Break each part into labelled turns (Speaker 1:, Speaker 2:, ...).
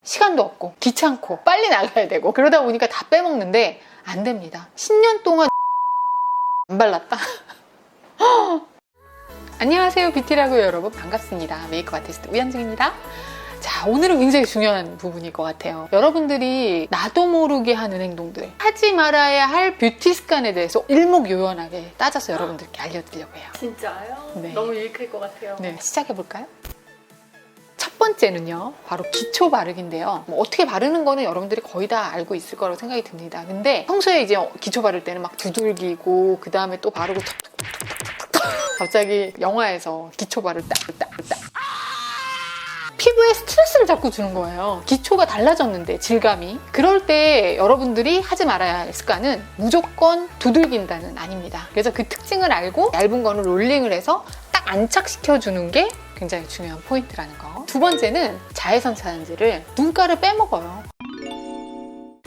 Speaker 1: 시간도 없고 귀찮고 빨리 나가야 되고 그러다 보니까 다 빼먹는데 안 됩니다. 10년 동안 안 발랐다. 안녕하세요, 뷰티라고요. 여러분 반갑습니다. 메이크업 아티스트 우현정입니다. 자, 오늘은 굉장히 중요한 부분일 것 같아요. 여러분들이 나도 모르게 하는 행동들, 하지 말아야 할 뷰티 습관에 대해서 일목요연하게 따져서 여러분들께 알려드리려고 해요.
Speaker 2: 진짜요?
Speaker 1: 네.
Speaker 2: 너무 유익할 것 같아요.
Speaker 1: 네, 시작해볼까요? 첫 번째는요, 바로 기초 바르기인데요. 뭐 어떻게 바르는 거는 여러분들이 거의 다 알고 있을 거라고 생각이 듭니다. 근데 평소에 이제 기초 바를 때는 막 두들기고 그 다음에 또 바르고 갑자기 영화에서 기초 바를 딱 피부에 스트레스를 자꾸 주는 거예요. 기초가 달라졌는데 질감이. 그럴 때 여러분들이 하지 말아야 할 습관은 무조건 두들긴다는 아닙니다. 그래서 그 특징을 알고 얇은 거는 롤링을 해서 딱 안착시켜주는 게 굉장히 중요한 포인트라는 거. 두 번째는 자외선 차단제를 눈가를 빼먹어요.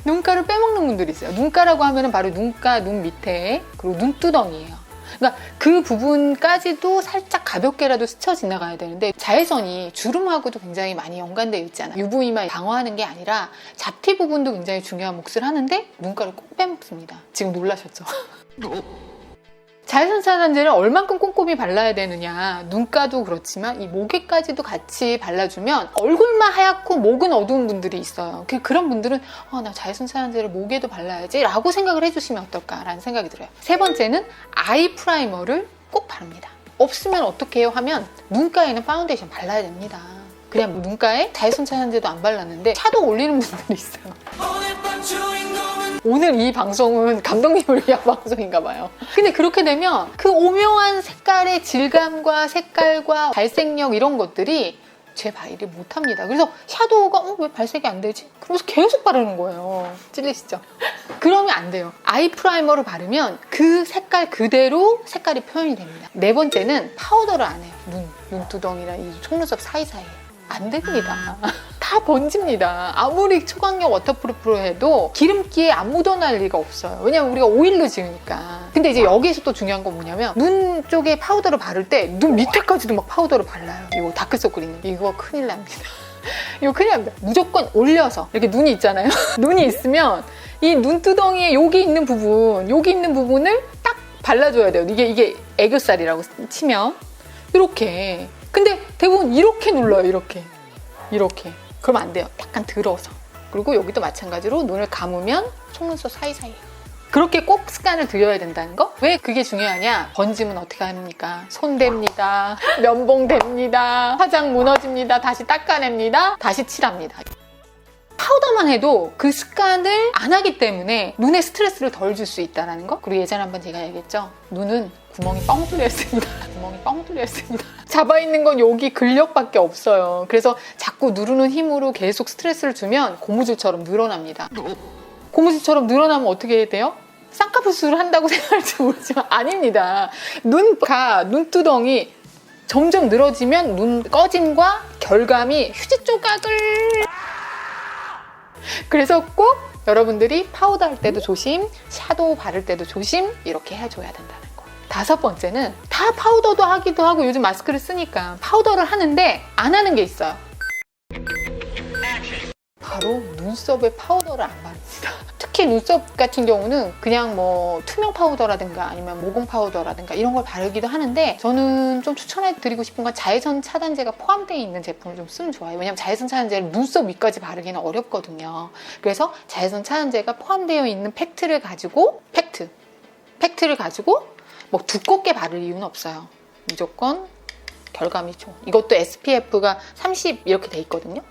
Speaker 1: 눈가를 빼먹는 분들이 있어요. 눈가라고 하면 바로 눈가, 눈 밑에, 그리고 눈두덩이에요. 그러니까 그 부분까지도 살짝 가볍게라도 스쳐 지나가야 되는데 자외선이 주름하고도 굉장히 많이 연관되어 있잖아요. UV만 방어하는 게 아니라 잡티 부분도 굉장히 중요한 몫을 하는데 눈가를 꼭 빼먹습니다. 지금 놀라셨죠? 자외선 차단제를 얼만큼 꼼꼼히 발라야 되느냐, 눈가도 그렇지만 이 목에까지도 같이 발라주면 얼굴만 하얗고 목은 어두운 분들이 있어요. 그런 분들은 나 자외선 차단제를 목에도 발라야지 라고 생각을 해주시면 어떨까라는 생각이 들어요. 세 번째는 아이 프라이머를 꼭 바릅니다. 없으면 어떻게 해요 하면 눈가에는 파운데이션 발라야 됩니다. 그냥 눈가에 자외선 차단제도 안 발랐는데 샤도우 올리는 분들이 있어요. 오늘 이 방송은 감독님을 위한 방송인가 봐요. 근데 그렇게 되면 그 오묘한 색깔의 질감과 색깔과 발색력 이런 것들이 제 발휘를 못합니다. 그래서 샤도우가 왜 발색이 안 되지? 그러면서 계속 바르는 거예요. 찔리시죠? 그러면 안 돼요. 아이 프라이머를 바르면 그 색깔 그대로 색깔이 표현이 됩니다. 네 번째는 파우더를 안 해요. 눈두덩이랑 이 속눈썹 사이사이에. 안 됩니다. 다 번집니다. 아무리 초강력 워터프루프로 해도 기름기에 안 묻어날 리가 없어요. 왜냐면 우리가 오일로 지으니까. 근데 이제 여기에서 또 중요한 건 뭐냐면 눈 쪽에 파우더를 바를 때 눈 밑에까지도 막 파우더를 발라요. 이거 다크서클 있는 이거 큰일 납니다. 이거 큰일 납니다. 무조건 올려서 이렇게 눈이 있잖아요. 눈이 있으면 이 눈두덩이에 여기 있는 부분을 딱 발라줘야 돼요. 이게 애교살이라고 치면 이렇게. 근데 대부분 이렇게 눌러요. 이렇게. 그러면 안 돼요. 약간 들어서. 그리고 여기도 마찬가지로 눈을 감으면 속눈썹 사이사이. 그렇게 꼭 습관을 들여야 된다는 거? 왜 그게 중요하냐? 번지면 어떻게 합니까? 손 댑니다. 면봉 댑니다. 화장 무너집니다. 다시 닦아냅니다. 다시 칠합니다. 파우더만 해도 그 습관을 안 하기 때문에 눈에 스트레스를 덜 줄 수 있다는 거. 그리고 예전에 한번 제가 얘기했죠. 눈은 구멍이 뻥 뚫려 있습니다. 잡아있는 건 여기 근력밖에 없어요. 그래서 자꾸 누르는 힘으로 계속 스트레스를 주면 고무줄처럼 늘어납니다. 고무줄처럼 늘어나면 어떻게 해야 돼요? 쌍꺼풀수술을 한다고 생각할지 모르지만 아닙니다. 눈두덩이 점점 늘어지면 눈 꺼짐과 결감이 휴지 조각을. 그래서 꼭 여러분들이 파우더 할 때도 조심, 샤도우 바를 때도 조심 이렇게 해줘야 된다는 거. 다섯 번째는 다 파우더도 하기도 하고 요즘 마스크를 쓰니까 파우더를 하는데 안 하는 게 있어요. 바로 눈썹에 파우더를 안 바릅니다. 특히 눈썹 같은 경우는 그냥 뭐 투명 파우더라든가 아니면 모공 파우더라든가 이런 걸 바르기도 하는데 저는 좀 추천해드리고 싶은 건 자외선 차단제가 포함되어 있는 제품을 좀 쓰면 좋아요. 왜냐면 자외선 차단제를 눈썹 위까지 바르기는 어렵거든요. 그래서 자외선 차단제가 포함되어 있는 팩트를 가지고 뭐 두껍게 바를 이유는 없어요. 무조건 결감이 좋은. 이것도 SPF가 30 이렇게 돼 있거든요.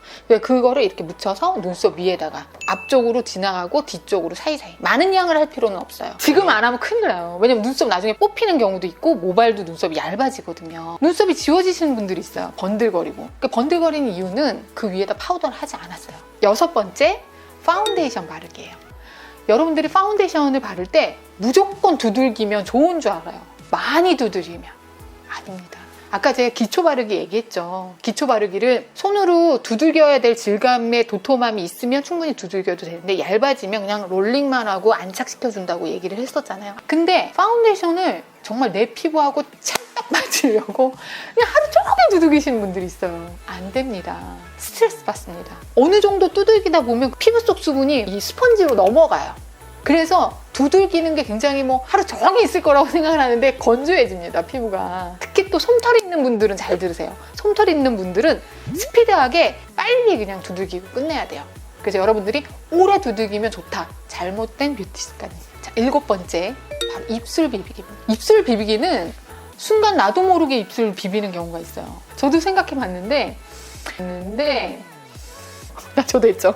Speaker 1: 그거를 이렇게 묻혀서 눈썹 위에다가 앞쪽으로 지나가고 뒤쪽으로 사이사이. 많은 양을 할 필요는 없어요. 지금 안 하면 큰일 나요. 왜냐면 눈썹 나중에 뽑히는 경우도 있고 모발도 눈썹이 얇아지거든요. 눈썹이 지워지시는 분들이 있어요. 번들거리고. 그러니까 번들거리는 이유는 그 위에다 파우더를 하지 않았어요. 여섯 번째, 파운데이션 바르기예요. 여러분들이 파운데이션을 바를 때 무조건 두들기면 좋은 줄 알아요. 많이 두들기면. 아닙니다. 아까 제가 기초 바르기 얘기했죠. 기초 바르기를 손으로 두들겨야 될 질감의 도톰함이 있으면 충분히 두들겨도 되는데 얇아지면 그냥 롤링만 하고 안착시켜준다고 얘기를 했었잖아요. 근데 파운데이션을 정말 내 피부하고 찰떡 맞으려고 그냥 하루 종일 두들기시는 분들이 있어요. 안 됩니다. 스트레스 받습니다. 어느 정도 두들기다 보면 피부 속 수분이 이 스펀지로 넘어가요. 그래서 두들기는 게 굉장히 뭐 하루 종일 있을 거라고 생각을 하는데 건조해집니다, 피부가. 특히 또 솜털이 있는 분들은 잘 들으세요. 솜털이 있는 분들은 스피드하게 빨리 그냥 두들기고 끝내야 돼요. 그래서 여러분들이 오래 두들기면 좋다. 잘못된 뷰티 습관이. 자, 7번째, 바로 입술 비비기입니다. 입술 비비기는 순간 나도 모르게 입술 비비는 경우가 있어요. 저도 생각해 봤는데 저도 했죠.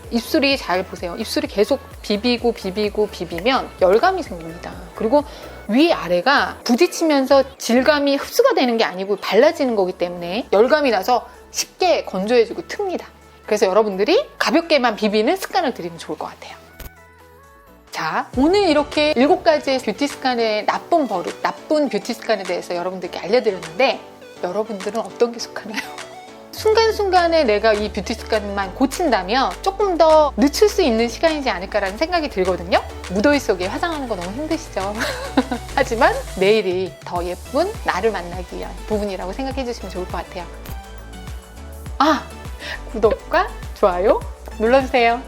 Speaker 1: 입술이 잘 보세요. 입술이 계속 비비면 열감이 생깁니다. 그리고 위아래가 부딪히면서 질감이 흡수가 되는 게 아니고 발라지는 거기 때문에 열감이 나서 쉽게 건조해지고 틉니다. 그래서 여러분들이 가볍게만 비비는 습관을 들이면 좋을 것 같아요. 자, 오늘 이렇게 7가지의 뷰티 습관의 나쁜 버릇, 나쁜 뷰티 습관에 대해서 여러분들께 알려드렸는데 여러분들은 어떤 게 속하나요? 순간순간에 내가 이 뷰티 습관만 고친다면 조금 더 늦출 수 있는 시간이지 않을까라는 생각이 들거든요. 무더위 속에 화장하는 거 너무 힘드시죠? 하지만 내일이 더 예쁜 나를 만나기 위한 부분이라고 생각해 주시면 좋을 것 같아요. 구독과 좋아요 눌러주세요.